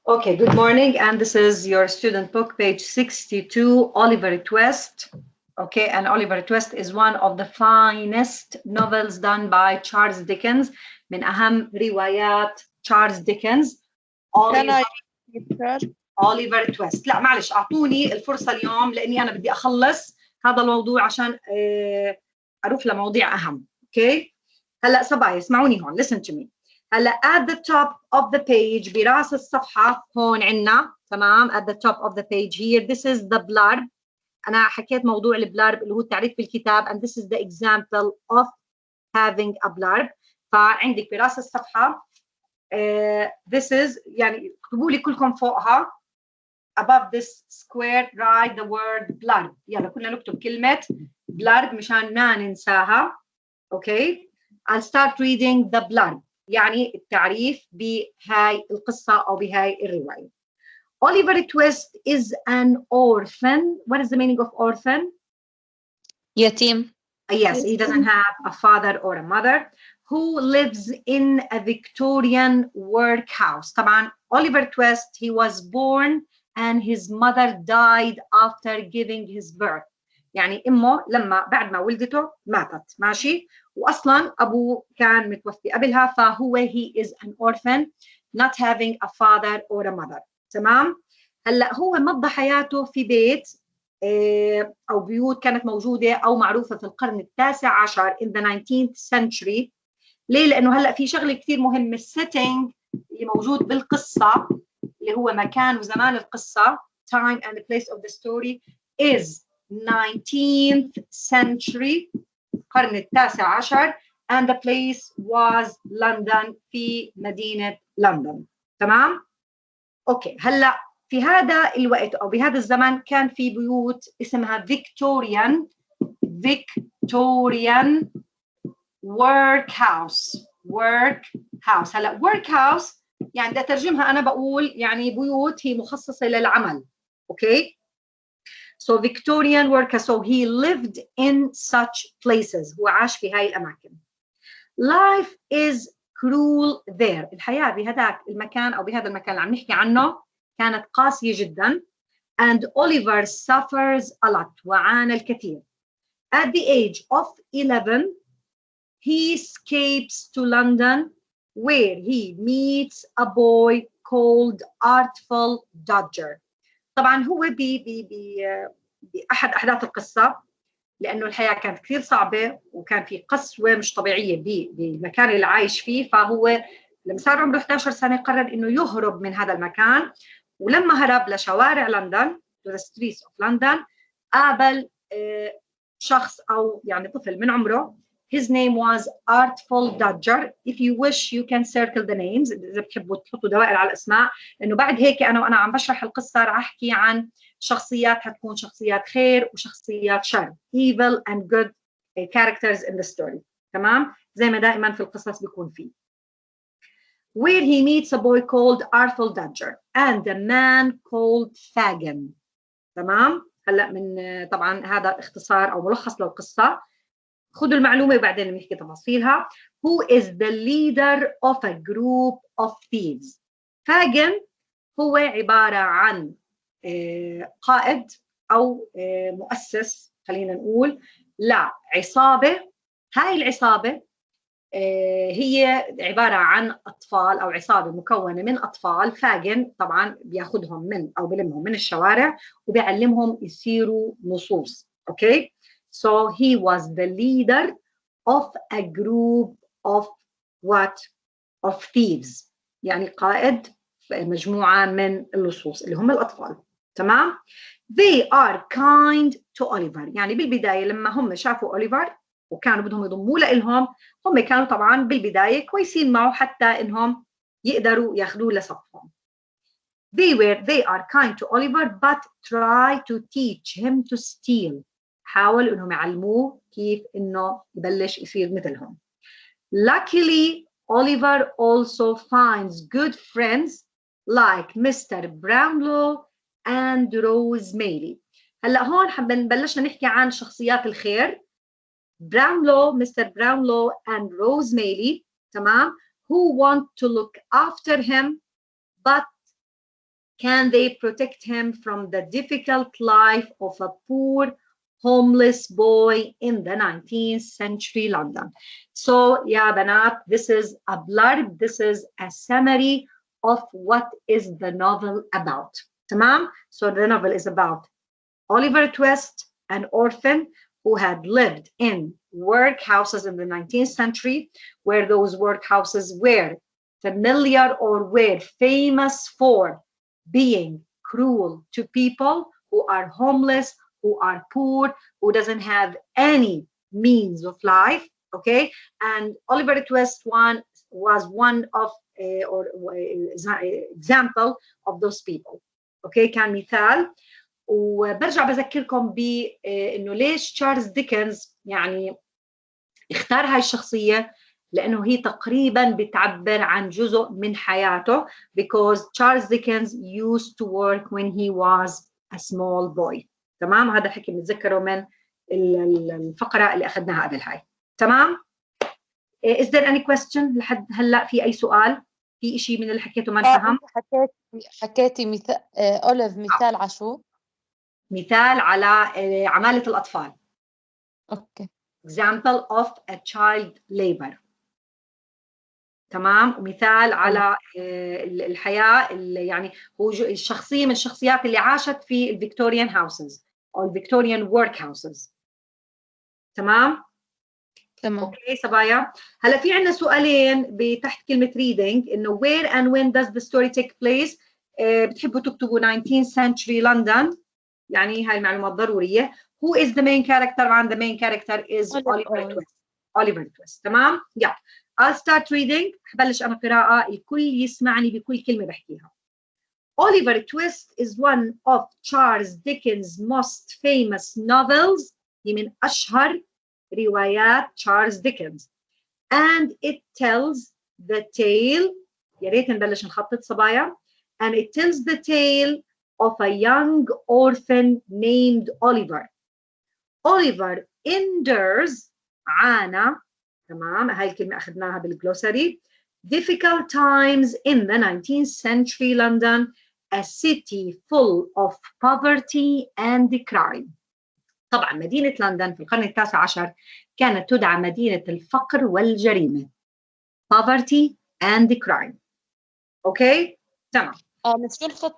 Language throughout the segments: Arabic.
Okay, good morning, and this is your student book, page 62, Oliver Twist. Okay, and Oliver Twist is one of the finest novels done by Charles Dickens. من أهم روايات Charles Dickens. Oliver Twist. لا معلش، أعطوني الفرصة اليوم لأني أنا بدي أخلص هذا الموضوع عشان أروح لمواضيع أهم. Okay. هلا صبايا اسمعوني هون. Listen to me. هلا at the top of the page براس الصفحة هون عنا تمام at the top of the page here this is the blurb. أنا حكيت موضوع البلارب اللي هو التعريف بالكتاب and this is the example of having a blurb. فعندك براس الصفحة this is يعني اكتبوا لي كلكم فوقها above this square write the word blurb. يلا كلنا نكتب كلمة blurb مشان ما ننساها. Okay. I'll start reading the blurb. يعني التعريف بهاي القصة أو بهاي الرواية. Oliver Twist is an orphan. What is the meaning of orphan? يتيم. Yes, he doesn't have a father or a mother who lives in a Victorian workhouse. طبعا Oliver Twist, he was born and his mother died after giving his birth. يعني امه لما بعد ما ولدته ماتت ماشي واصلا ابوه كان متوفي قبلها فهو he is an orphan not having a father or a mother. تمام. هلا هو مضى حياته في بيت او بيوت كانت موجوده او معروفه في القرن التاسع عشر in the 19th century. ليه؟ لانه هلا في شغله كثير مهمه السيتنج اللي موجود بالقصه اللي هو مكان وزمان القصه time and the place of the story is 19th century القرن التاسع عشر and the place was London في مدينة لندن. تمام؟ اوكي هلا في هذا الوقت او بهذا الزمن كان في بيوت اسمها Victorian workhouse. هلا workhouse يعني بدي اترجمها انا بقول يعني بيوت هي مخصصة للعمل. اوكي. So Victorian worker, so he lived in such places. هو عاش في هاي الأماكن. Life is cruel there. الحياة بهذاك المكان أو بهذا المكان اللي عم نحكي عنه كانت قاسية جدا. And Oliver suffers a lot. وعانى الكثير. At the age of 11, he escapes to London where he meets a boy called Artful Dodger. طبعا هو بأحد أحداث القصة لأنه الحياة كانت كثير صعبة وكان في قسوة مش طبيعية بالمكان اللي عايش فيه فهو لما صار عمره 11 سنة قرر إنه يهرب من هذا المكان ولما هرب لشوارع لندن to the streets of London قابل شخص أو يعني طفل من عمره. His name was Artful Dodger. If you wish, you can circle the names. إذا بتحبوا تحطوا دوائر على الأسماء. إنه بعد هيك أنا عم بشرح القصة راح أحكي عن شخصيات حتكون شخصيات خير وشخصيات شر. Evil and good characters in the story. تمام؟ زي ما دائما في القصص بيكون فيه. Where he meets a boy called Artful Dodger and a man called Fagin. تمام؟ هلا من طبعا هذا اختصار أو ملخص للقصة. خذوا المعلومة وبعدين بنحكي تفاصيلها. Who is the leader of a group of thieves. فاجن هو عبارة عن قائد أو مؤسس خلينا نقول لعصابة. هاي العصابة هي عبارة عن أطفال أو عصابة مكونة من أطفال. فاجن طبعا بياخدهم من أو بلمهم من الشوارع وبيعلمهم يصيروا لصوص. أوكي. So he was the leader of a group of what? Of thieves. يعني قائد مجموعة من اللصوص اللي هم الأطفال. تمام؟ They are kind to Oliver. يعني بالبداية لما هم شافوا أوليفر وكانوا بدهم يضموا لهم هم كانوا طبعا بالبداية كويسين معه حتى إنهم يقدروا ياخذوه لصفهم. They are kind to Oliver but try to teach him to steal. حاولوا إنهم يعلموه كيف إنه يبلش يصير مثلهم. Luckily, Oliver also finds good friends like Mr. Brownlow and Rosemary. هلا هون بلشنا نحكي عن شخصيات الخير. Mr. Brownlow and Rosemary. تمام. Who want to look after him but can they protect him from the difficult life of a poor homeless boy in the 19th century London. So يا بنات, this is a blurb, this is a summary of what is the novel about. تمام? So the novel is about Oliver Twist, an orphan who had lived in workhouses in the 19th century, where those workhouses were familiar or were famous for being cruel to people who are homeless, who are poor, who doesn't have any means of life, okay? And Oliver Twist was one of example of those people, okay? كان مثال. وبرجع بذكركم بانه ليش تشارلز ديكنز يعني اختار هاي الشخصيه، لانه هي تقريبا بتعبر عن جزء من حياته because Charles Dickens used to work when he was a small boy. تمام؟ هذا الحكي بنتذكره من الفقره اللي اخذناها قبل هاي. تمام؟ is there any question لحد هلا؟ في اي سؤال؟ في شيء من اللي حكيته ما انفهم؟ حكيتي مثال أوليف مثال على شو؟ مثال على عمالة الأطفال. اوكي. example of a child labor. تمام. ومثال على الحياة اللي يعني هو الشخصية من الشخصيات اللي عاشت في الفيكتوريان هاوسز أو الفيكتوريان ورك هاوسز. تمام. تمام. اوكي صبايا. هلا في عندنا سؤالين بتحت كلمة reading انه where and when does the story take place. بتحبوا تكتبوا 19th century London، يعني هاي المعلومات ضرورية. Who is the main character؟ طبعا the main character is Oliver Twist. Oliver Twist. تمام؟ yeah. I'll start reading. حبلش أنا قراءة، الكل يسمعني بكل كلمة بحكيها. Oliver Twist is one of Charles Dickens' most famous novels. هي من أشهر روايات تشارلز ديكنز. And it tells the tale. يا ريت نبلش نخطط صبايا. And it tells the tale of a young orphan named Oliver. Oliver endures عانى. تمام. هاي الكلمة أخذناها بالجلوسري. Difficult times in the 19th century London, a city full of poverty and crime. طبعا مدينة لندن في القرن التاسع عشر كانت تدعى مدينة الفقر والجريمة. poverty and crime. اوكي تمام. بس شو نخطط؟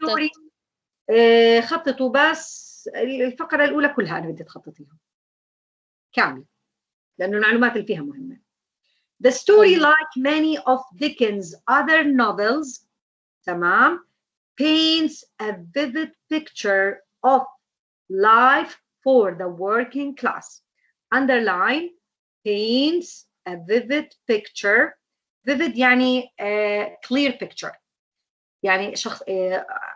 خططوا بس الفقرة الأولى كلها أنا بدي تخططيها كامل لأنه المعلومات اللي فيها مهمة. The story like many of Dickens' other novels تمام paints a vivid picture of life for the working class. Underline paints a vivid picture. vivid يعني clear picture. يعني شخص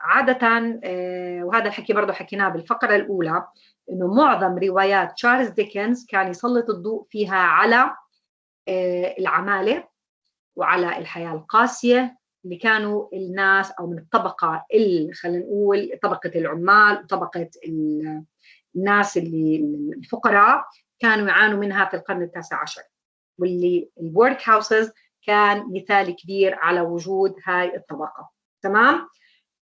عادة وهذا الحكي برضه حكيناه بالفقرة الأولى إنه معظم روايات تشارلز ديكنز كان يسلط الضوء فيها على العمالة وعلى الحياة القاسية اللي كانوا الناس أو من الطبقة اللي خلينا نقول طبقة العمال وطبقة الناس اللي الفقراء كانوا يعانوا منها في القرن التاسع عشر، واللي الورك هاوسز كان مثال كبير على وجود هاي الطبقة. تمام؟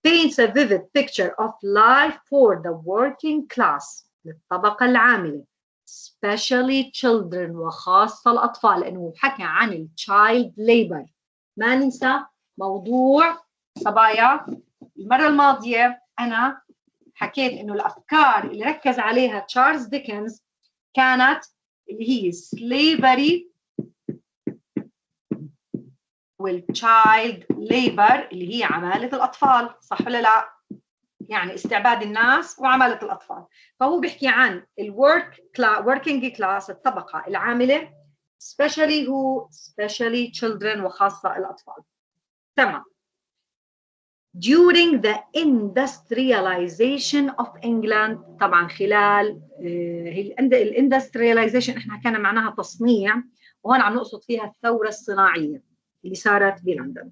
paints a vivid picture of life for the working class للطبقة العاملة especially children وخاصة الأطفال، لأنه حكى عن child labor. ما ننسى موضوع صبايا المرة الماضية أنا حكيت إنه الأفكار اللي ركز عليها تشارلز ديكنز كانت اللي هي slavery والchild labor اللي هي عمالة الأطفال، صح ولا لا؟ يعني استعباد الناس وعمالة الأطفال. فهو بيحكي عن working class الطبقة العاملة especially children وخاصة الأطفال. تمام. During the industrialization of England طبعا خلال industrialization احنا حكينا معناها تصنيع، وهون عم نقصد فيها الثورة الصناعية اللي صارت بلندن.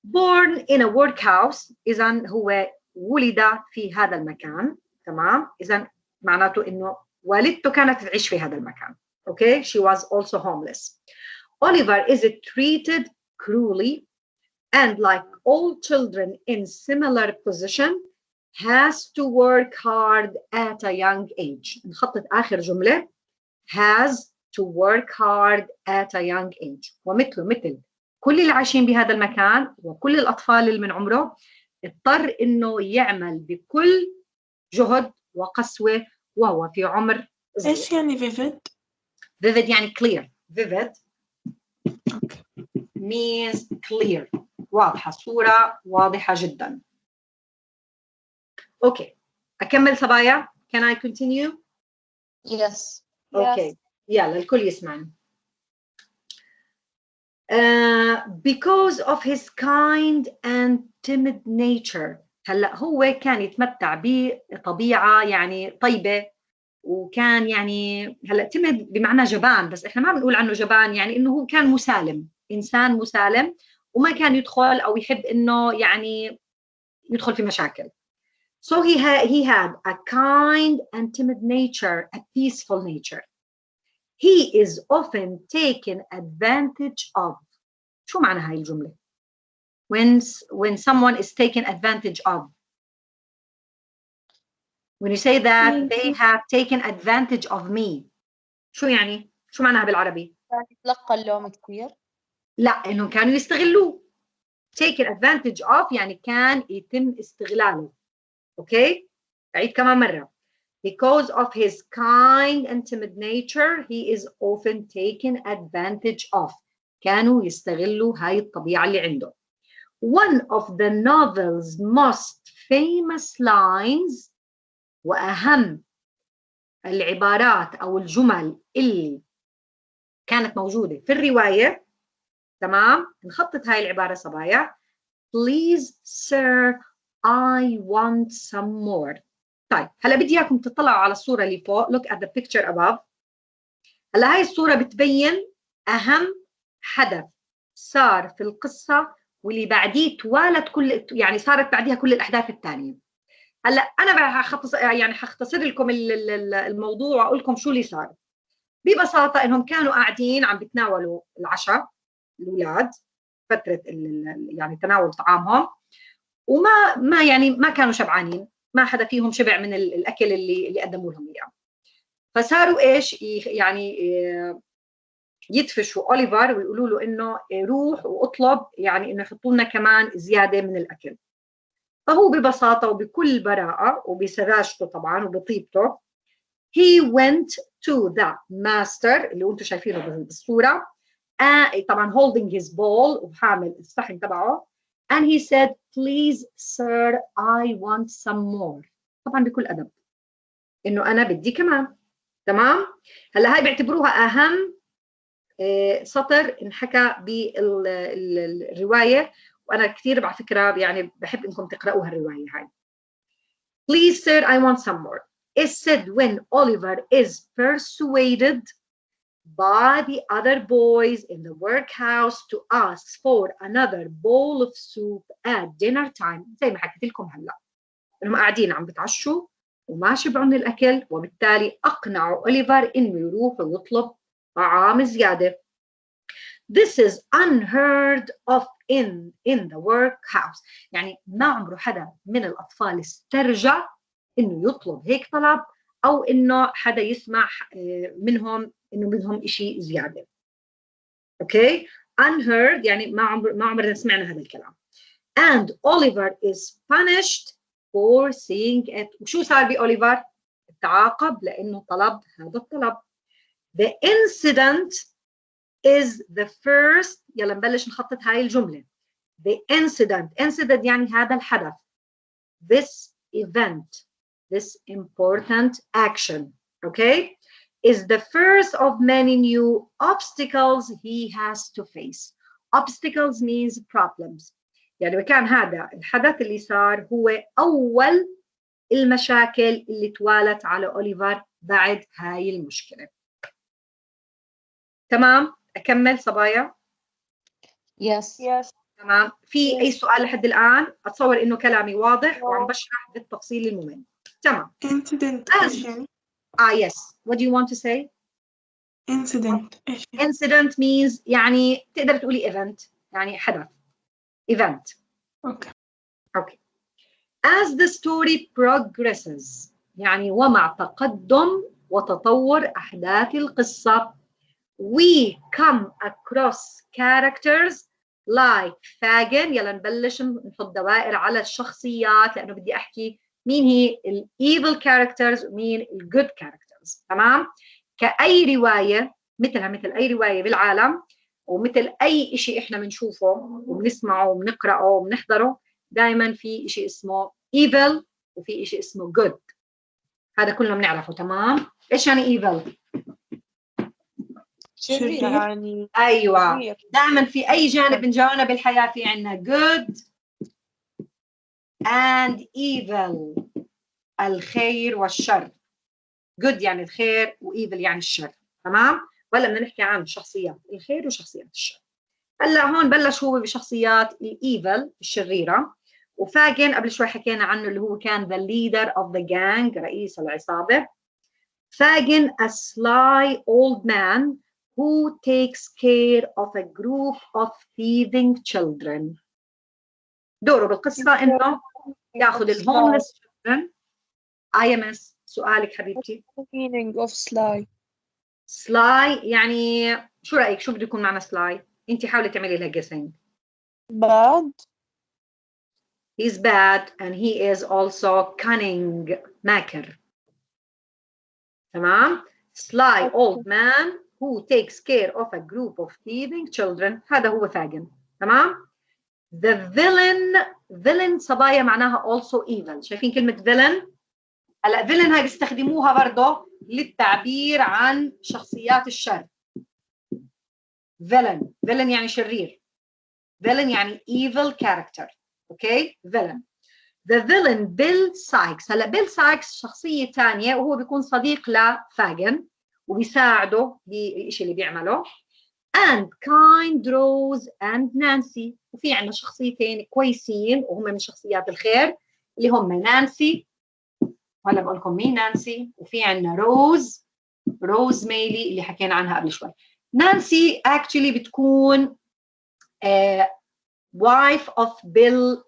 born in a workhouse إذن هو ولد في هذا المكان. تمام. إذن معناته إنه والدته كانت تعيش في هذا المكان. Okay, she was also homeless. Oliver is treated cruelly and like all children in similar position has to work hard at a young age. نخطط آخر جملة has to work hard at a young age. مثل كل اللي عايشين بهذا المكان وكل الأطفال اللي من عمره اضطر إنه يعمل بكل جهد وقسوة وهو في عمر صغير. إيش يعني vivid؟ Vivid يعني clear. Vivid means clear. واضحة، صورة واضحة جدا. Okay. أكمل صبايا؟ Can I continue? Yes. Okay. يلا الكل يسمعني. Because of his kind and timid nature. هلا هو كان يتمتع بطبيعة يعني طيبة، وكان يعني هلا timid بمعنى جبان، بس احنا ما بنقول عنه جبان، يعني انه هو كان مسالم، انسان مسالم وما كان يدخل او يحب انه يعني يدخل في مشاكل. So he had a kind and timid nature, a peaceful nature. He is often taken advantage of. شو معنى هاي الجملة؟ When someone is taken advantage of. When you say that they have taken advantage of me. شو يعني؟ شو معناها بالعربي؟ كان يتلقى اللوم كثير. لا، إنهم كانوا يستغلوه. taken advantage of يعني كان يتم استغلاله. أوكي؟ أعيد كمان مرة. Because of his kind and timid nature, he is often taken advantage of. كانوا يستغلوا هاي الطبيعة اللي عنده. One of the novel's most famous lines وأهم العبارات أو الجمل اللي كانت موجودة في الرواية، تمام؟ نخطط هاي العبارة صبايا. Please sir, I want some more. طيب هلا بدي اياكم تطلعوا على الصورة اللي فوق. Look at the picture above. هلا هاي الصورة بتبين أهم حدث صار في القصة واللي بعديه توالت كل، يعني صارت بعديها كل الأحداث الثانية. هلا أنا حختصر لكم الموضوع وأقول لكم شو اللي صار. ببساطة إنهم كانوا قاعدين عم بيتناولوا العشاء الأولاد، فترة يعني تناول طعامهم، وما يعني ما كانوا شبعانين، ما حدا فيهم شبع من الأكل اللي قدموا لهم إياه. فصاروا إيش يعني يدفشوا أوليفر ويقولوا له إنه روح واطلب يعني إنه يحطوا لنا كمان زيادة من الأكل. فهو ببساطة وبكل براءة وبسذاجته طبعا وبطيبته he went to the master اللي أنتم شايفينه بالصورة، طبعا holding his bowl وحامل الصحن تبعه، and he said please sir I want some more. طبعا بكل أدب إنه أنا بدي كمان. تمام. هلا هاي بيعتبروها أهم سطر انحكى بالرواية، وأنا كثير على فكرة يعني بحب إنكم تقرأوها الرواية هاي. Please sir I want some more is said when Oliver is persuaded by the other boys in the workhouse to ask for another bowl of soup at dinner time. زي ما حكيت لكم هلا إنهم قاعدين عم بتعشوا وما شبعوا من الأكل، وبالتالي أقنعوا أوليفر إنه يروح ويطلب طعام زيادة. This is unheard of in the workhouse. يعني ما عمره حدا من الأطفال استرجع إنه يطلب هيك طلب، أو إنه حدا يسمع منهم إنه بدهم إشي زيادة. أوكي؟ unheard يعني ما عمرنا سمعنا هذا الكلام. And Oliver is punished for seeing it. وشو صار بأوليفر؟ تعاقب لأنه طلب هذا الطلب. The incident is the first. يلا نبلش نخطط هاي الجملة. The incident يعني هذا الحدث. This event, this important action, okay, is the first of many new obstacles he has to face. Obstacles means problems. يعني كان هذا الحدث اللي صار هو أول المشاكل اللي توالت على أوليفر بعد هاي المشكلة. تمام؟ أكمل صبايا؟ Yes. تمام. في أي سؤال لحد الآن؟ أتصور إنه كلامي واضح وعم بشرح بالتفصيل الممل. تمام. Incident إيش يعني؟ Yes. What do you want to say? Incident إيش يعني؟ Incident means يعني تقدر تقولي event، يعني حدث. event. اوكي. As the story progresses يعني ومع تقدم وتطور أحداث القصة we come across characters like فاجن. يلا نبلش نحط دوائر على الشخصيات لأنه بدي أحكي مين هي ال evil characters ومين ال good characters. تمام؟ كأي رواية مثلها مثل أي رواية بالعالم ومثل أي شيء إحنا بنشوفه وبنسمعه وبنقرأه وبنحضره دائما في شيء اسمه evil وفي شيء اسمه good. هذا كلنا بنعرفه. تمام؟ إيش يعني evil؟ شرير يعني. أيوة شرير. دائما في أي جانب من جوانب الحياة في عنا good and evil الخير والشر. good يعني الخير وevil يعني الشر. تمام؟ ولا بدنا نحكي عن شخصيات الخير وشخصيات الشر. هلا هون بلش هو بشخصيات الايفل الشريره وفاجن قبل شوي حكينا عنه اللي هو كان the leader of the gang رئيس العصابه. فاجن a sly old man who takes care of a group of thieving children. دوره بالقصه انه ياخذ الهوملس children. IMS سؤالك حبيبتي. meaning of sly. sly يعني شو رايك شو بده يكون معنى sly؟ انت حاولي تعملي لها guessing. bad. He's bad and he is also cunning. ماكر. تمام؟ Sly old man who takes care of a group of thieving children. هذا هو فاجن. تمام؟ The villain صبايا معناها also evil. شايفين كلمة villain؟ هلا villain هاي بيستخدموها برضه للتعبير عن شخصيات الشر. villain يعني شرير. villain يعني evil character. اوكي؟ villain. The villain بيل سايكس. هلا بيل سايكس شخصية ثانية وهو بيكون صديق لفاجن وبيساعده بالشيء اللي بيعمله. And kind Rose and Nancy. وفي عندنا شخصيتين كويسين وهم من شخصيات الخير اللي هم نانسي. وهلا بقول لكم مين نانسي. وفي عندنا روز ميلي اللي حكينا عنها قبل شوي. نانسي actually بتكون wife of بيل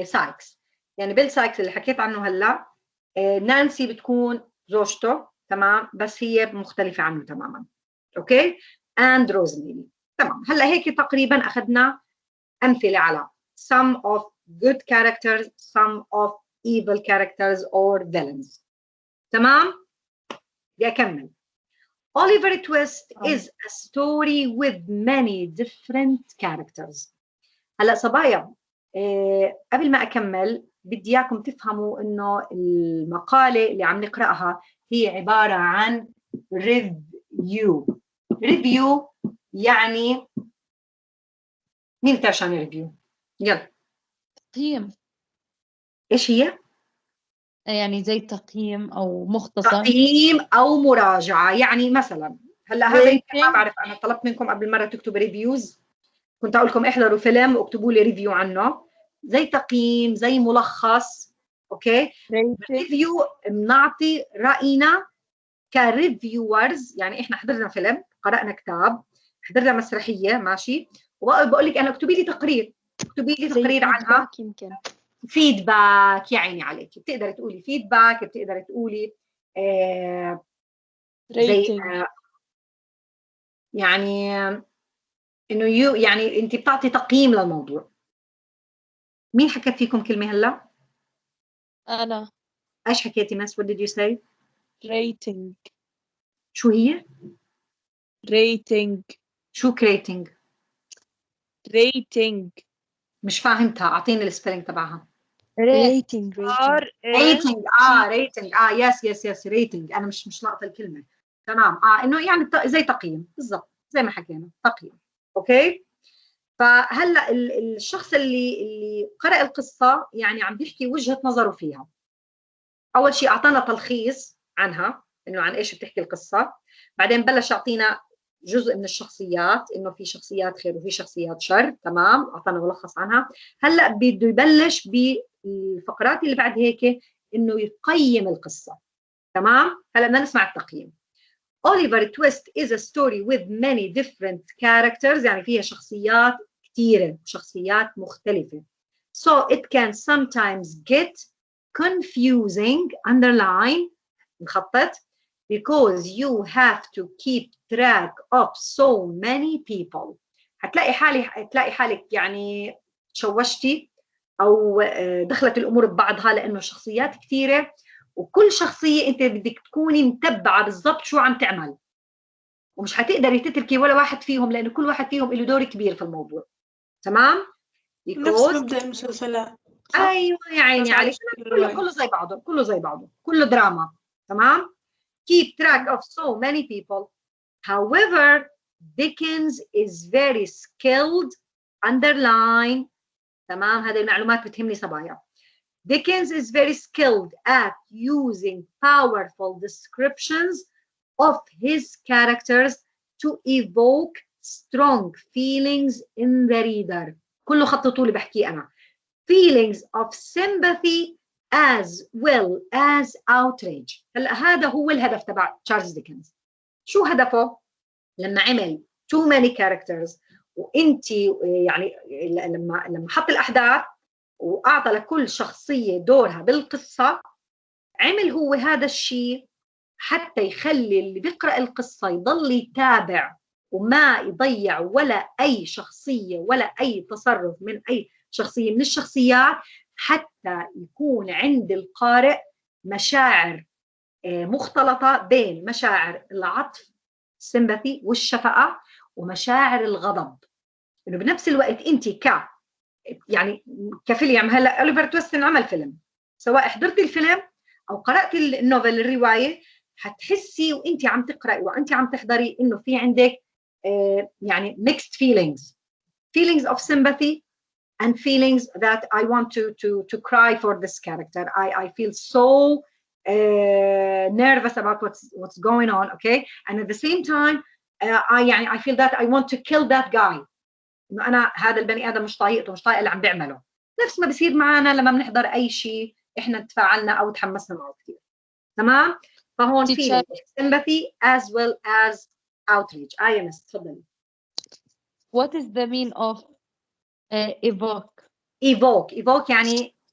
سايكس. يعني بيل سايكس اللي حكيت عنه هلا نانسي بتكون زوجته. تمام؟ بس هي مختلفة عنه تماما. اوكي؟ اند روزميري. تمام. هلا هيك تقريبا اخذنا امثلة على some of good characters, some of evil characters or villains. تمام؟ بدي اكمل. Oliver Twist is a story with many different characters. هلا صبايا قبل ما أكمل بدي إياكم تفهموا إنه المقالة اللي عم نقرأها هي عبارة عن review. review يعني مين بتعرف عن review؟ يلا. تقييم. إيش هي؟ يعني زي تقييم أو مختصر. تقييم أو مراجعة. يعني مثلا هلا هذا يمكن ما بعرف أنا طلبت منكم قبل مرة تكتبوا ريفيوز. كنت أقول لكم احضروا فيلم واكتبوا لي ريفيو عنه. زي تقييم زي ملخص. اوكي؟ ريفيو بنعطي راينا كريفيورز. يعني احنا حضرنا فيلم قرانا كتاب حضرنا مسرحيه ماشي وبقول لك انا اكتبي لي تقرير. اكتبي لي تقرير عنها. يمكن فيدباك. يا عيني عليك. بتقدري تقولي فيدباك. بتقدري تقولي زي يعني انه يعني انت بتعطي تقييم للموضوع. مين حكت فيكم كلمه هلا؟ أنا. ايش حكيتي مس؟ what did you say؟ rating. شو هي؟ rating. شو كريتنج؟ rating. مش فاهمتها. اعطيني السبيلنج تبعها. rating. ريتنج. ريتنج. يس ريتنج. انا مش لاقطه الكلمه. تمام. انه يعني زي تقييم بالضبط زي ما حكينا تقييم. اوكي؟ فهلا الشخص اللي قرأ القصه يعني عم بيحكي وجهه نظره فيها. اول شيء اعطانا تلخيص عنها انه عن ايش بتحكي القصه. بعدين بلش يعطينا جزء من الشخصيات انه في شخصيات خير وفي شخصيات شر. تمام؟ اعطانا ملخص عنها. هلا بده يبلش بالفقرات اللي بعد هيك انه يقيم القصه. تمام؟ هلا بدنا نسمع التقييم. Oliver Twist is a story with many different characters. يعني فيها شخصيات كثيرة وشخصيات مختلفة. So it can sometimes get confusing underline مخطط because you have to keep track of so many people. هتلاقي حالك يعني تشوشتي أو دخلت الأمور ببعضها لأنه شخصيات كثيرة، وكل شخصية أنت بدك تكوني متبعة بالضبط شو عم تعمل، ومش حتقدري تتركي ولا واحد فيهم لأنه كل واحد فيهم له دور كبير في الموضوع. تمام؟ نفس مبدأ المسلسلات. أيوة يا عيني عليك، كله زي بعضه، كله زي بعضه، كله دراما. تمام؟ Keep track of so many people. However, Dickens is very skilled. Underline. تمام؟ هذه المعلومات بتهمني صبايا. Dickens is very skilled at using powerful descriptions of his characters to evoke strong feelings in the reader. كله خططوا لي بحكي أنا. Feelings of sympathy as well as outrage. هلا هذا هو الهدف تبع تشارلز ديكنز. شو هدفه؟ لما عمل too many characters وانت يعني لما حط الأحداث وأعطى لكل شخصية دورها بالقصة، عمل هو هذا الشيء حتى يخلي اللي بيقرأ القصة يضل يتابع وما يضيع ولا أي شخصية ولا أي تصرف من أي شخصية من الشخصيات، حتى يكون عند القارئ مشاعر مختلطة بين مشاعر العطف السمباثي والشفقة ومشاعر الغضب. إنه بنفس الوقت أنت يعني كفيلم، هلا أوليفر تويست عمل فيلم، سواء حضرتي الفيلم أو قرأتي النوفل الرواية، هتحسي وأنت عم تقرأي وأنت عم تحضري إنه في عندك يعني mixed feelings of sympathy and feelings that I want to cry for this character. I feel so nervous about what's going on, okay? And at the same time, I feel that I want to kill that guy. إنه أنا هذا البني آدم مش طايقته، مش طايق اللي عم بيعمله. نفس ما بصير معنا لما بنحضر أي شيء إحنا تفاعلنا أو تحمسنا معه كثير. تمام؟ فهون feelings of sympathy as well as outrage. يونس تفضلي. What is the mean of evoke? evoke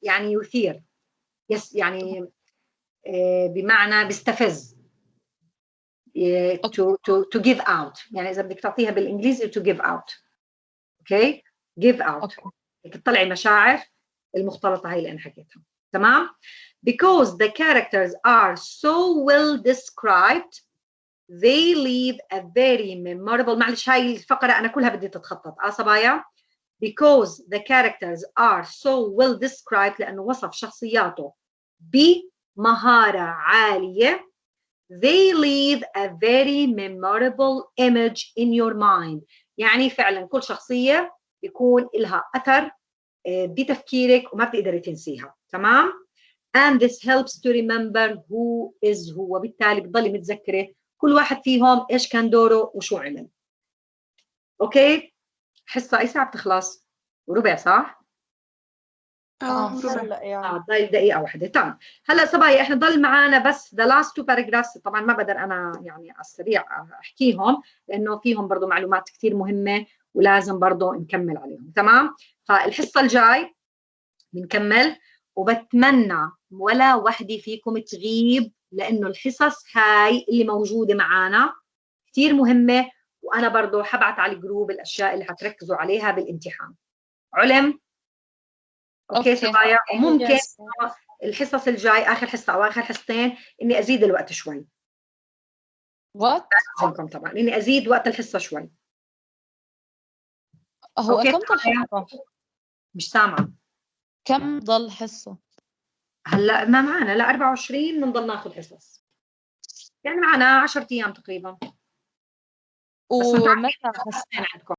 يعني يثير، يس يعني بمعنى بيستفز. to give out، يعني إذا بدك تعطيها بالإنجليزي to give out. okay give out. تطلعي مشاعر المختلطة هاي اللي أنا حكيتها. تمام؟ because the characters are so well described they leave a very memorable. معلش هاي الفقرة أنا كلها بدي تتخطط صبايا. because the characters are so well described لأنه وصف شخصياته بمهارة عالية. they leave a very memorable image in your mind. يعني فعلا كل شخصية يكون لها أثر بتفكيرك وما بتقدري تنسيها. تمام؟ and this helps to remember who is who. وبالتالي بتضلي متذكرة كل واحد فيهم إيش كان دوره وشو عمل. أوكي؟ حصة أي ساعة بتخلص؟ وربع صح؟ ربع. ضايل دقيقة واحدة. تمام. هلا صبايا احنا ضل معنا بس the last two paragraphs. طبعا ما بقدر انا يعني على السريع احكيهم لانه فيهم برضه معلومات كثير مهمة ولازم برضه نكمل عليهم. تمام؟ فالحصة الجاي بنكمل، وبتمنى ولا وحدة فيكم تغيب لانه الحصص هاي اللي موجودة معنا كثير مهمة، وانا برضه حبعت على الجروب الاشياء اللي حتركزوا عليها بالامتحان. علم؟ اوكي صبايا. وممكن الحصص الجاي اخر حصه او اخر حصتين اني ازيد الوقت شوي. طبعا اني ازيد وقت الحصه شوي. هو كم ضل حصه؟ مش سامعه. كم ضل حصه؟ هلا ما معنا لا 24 بنضل ناخذ حصص، يعني معنا 10 ايام تقريبا. ومتى حصتين عندكم؟